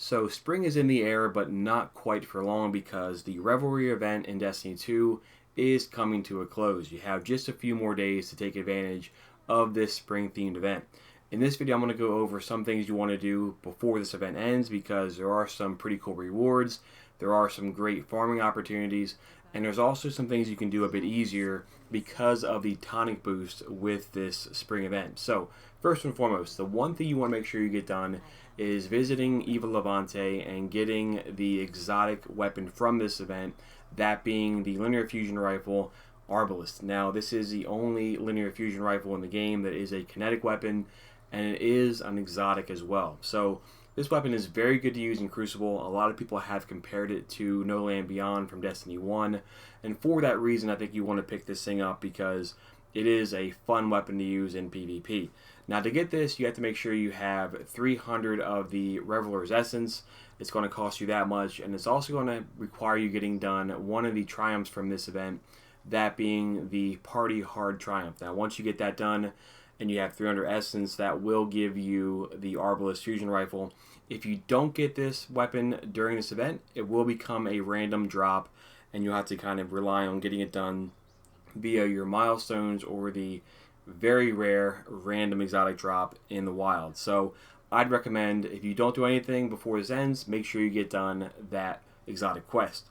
So spring is in the air, but not quite for long because the Revelry event in Destiny 2 is coming to a close. You have just a few more days to take advantage of this spring themed event. In this video, I'm going to go over some things you want to do before this event ends because there are some pretty cool rewards, there are some great farming opportunities, and there's also some things you can do a bit easier because of the tonic boost with this spring event. So first and foremost, the one thing you want to make sure you get done is visiting Eva Levante and getting the exotic weapon from this event, that being the linear fusion rifle Arbalest. Now this is the only linear fusion rifle in the game that is a kinetic weapon, and it is an exotic as well. So this weapon is very good to use in Crucible. A lot of people have compared it to No Land Beyond from Destiny 1, and for that reason I think you want to pick this thing up because it is a fun weapon to use in PvP. Now to get this, you have to make sure you have 300 of the Reveler's Essence. It's going to cost you that much, and it's also going to require you getting done one of the triumphs from this event, that being the Party Hard Triumph. Now once you get that done and you have 300 Essence, that will give you the Arbalest Fusion Rifle. If you don't get this weapon during this event, it will become a random drop, and you'll have to kind of rely on getting it done via your milestones or the very rare random exotic drop in the wild. So I'd recommend, if you don't do anything before this ends, make sure you get done that exotic quest.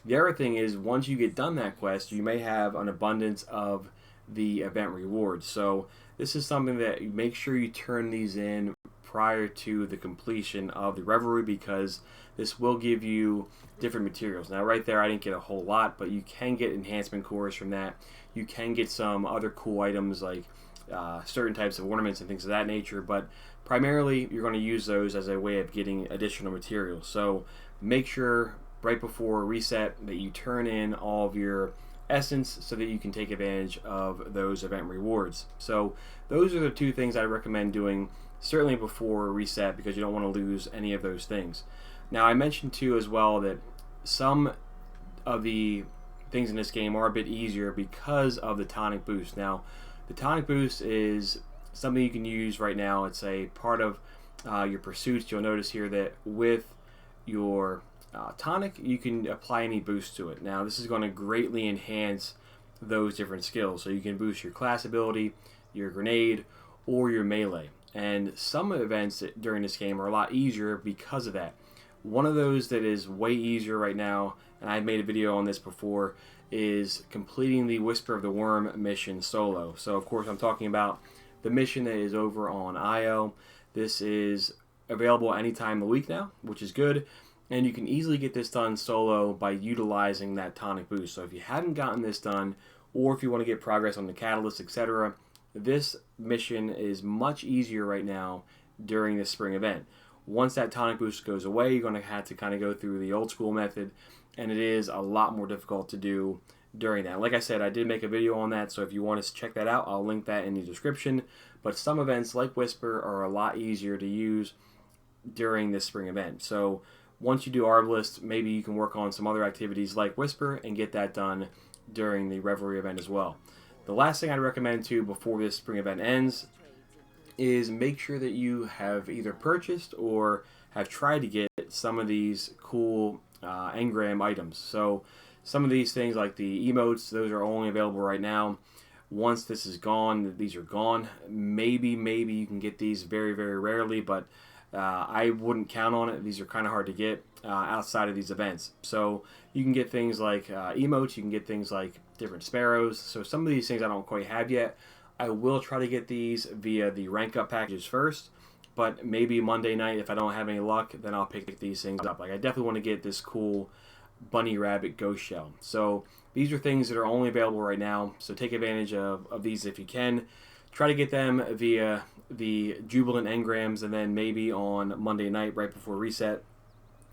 The other thing is, once you get done that quest, you may have an abundance of the event rewards. So this is something that you make sure you turn these in prior to the completion of the Revelry, because this will give you different materials. Now right there I didn't get a whole lot, but you can get enhancement cores from that. You can get some other cool items like certain types of ornaments and things of that nature, but primarily you're going to use those as a way of getting additional materials. So make sure right before reset that you turn in all of your essence so that you can take advantage of those event rewards. So those are the two things I recommend doing, certainly before reset, because you don't want to lose any of those things. Now I mentioned too as well that some of the things in this game are a bit easier because of the tonic boost. Now the tonic boost is something you can use right now. It's a part of your pursuits. You'll notice here that with your tonic you can apply any boost to it. Now this is going to greatly enhance those different skills. So you can boost your class ability, your grenade, or your melee. And some events during this game are a lot easier because of that. One of those that is way easier right now, and I've made a video on this before, is completing the Whisper of the Worm mission solo. So of course I'm talking about the mission that is over on IO. This is available anytime of the week now, which is good, and you can easily get this done solo by utilizing that tonic boost. So if you haven't gotten this done, or if you want to get progress on the catalyst, etc., this mission is much easier right now during this spring event. Once that tonic boost goes away, you're going to have to kind of go through the old school method, and it is a lot more difficult to do during that. Like I said, I did make a video on that, so if you want to check that out, I'll link that in the description. But some events like Whisper are a lot easier to use during this spring event. So once you do Arbalest, maybe you can work on some other activities like Whisper and get that done during the Revelry event as well. The last thing I'd recommend too before this spring event ends is make sure that you have either purchased or have tried to get some of these cool engram items. So some of these things like the emotes, those are only available right now. Once this is gone, these are gone. Maybe you can get these very, very rarely, but I wouldn't count on it. These are kind of hard to get outside of these events. So you can get things like emotes, you can get things like different sparrows. So some of these things I don't quite have yet. I will try to get these via the rank up packages first, but maybe Monday night, if I don't have any luck, then I'll pick these things up. Like I definitely want to get this cool bunny rabbit ghost shell. So these are things that are only available right now, so take advantage of these if you can. Try to get them via the Jubilant engrams, and then maybe on Monday night right before reset,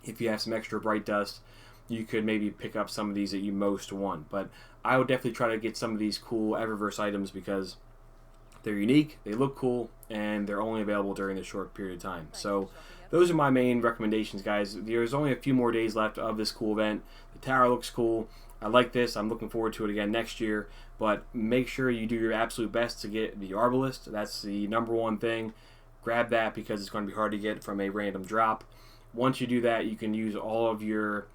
if you have some extra bright dust, you could maybe pick up some of these that you most want. But I would definitely try to get some of these cool Eververse items because they're unique, they look cool, and they're only available during this short period of time. So those are my main recommendations, guys. There's only a few more days left of this cool event. The tower looks cool. I like this. I'm looking forward to it again next year. But make sure you do your absolute best to get the Arbalest. That's the #1 thing. Grab that because it's going to be hard to get from a random drop. Once you do that, you can use all of your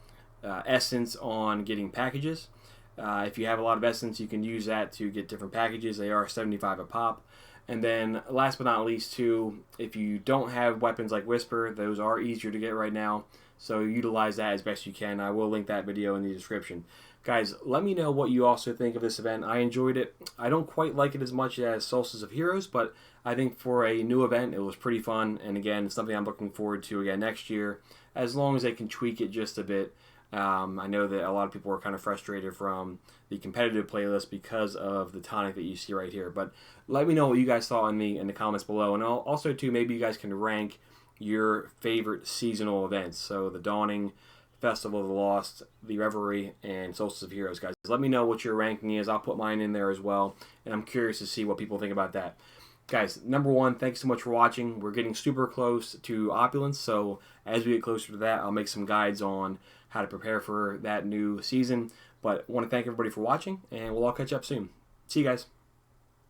essence on getting packages. If you have a lot of essence, you can use that to get different packages. They are 75 a pop. And then last but not least too, if you don't have weapons like Whisper, those are easier to get right now. So utilize that as best you can. I will link that video in the description. Guys, let me know what you also think of this event. I enjoyed it. I don't quite like it as much as Solstice of Heroes, but I think for a new event, it was pretty fun. And again, it's something I'm looking forward to again next year, as long as they can tweak it just a bit. I know that a lot of people are kind of frustrated from the competitive playlist because of the tonic that you see right here. But let me know what you guys thought in the comments below. And also, too, maybe you guys can rank your favorite seasonal events. So the Dawning, Festival of the Lost, the Revelry, and Solstice of Heroes, guys. Let me know what your ranking is. I'll put mine in there as well. And I'm curious to see what people think about that. Guys, number one, thanks so much for watching. We're getting super close to Opulence, so as we get closer to that, I'll make some guides on how to prepare for that new season. But I want to thank everybody for watching, and we'll all catch up soon. See you guys.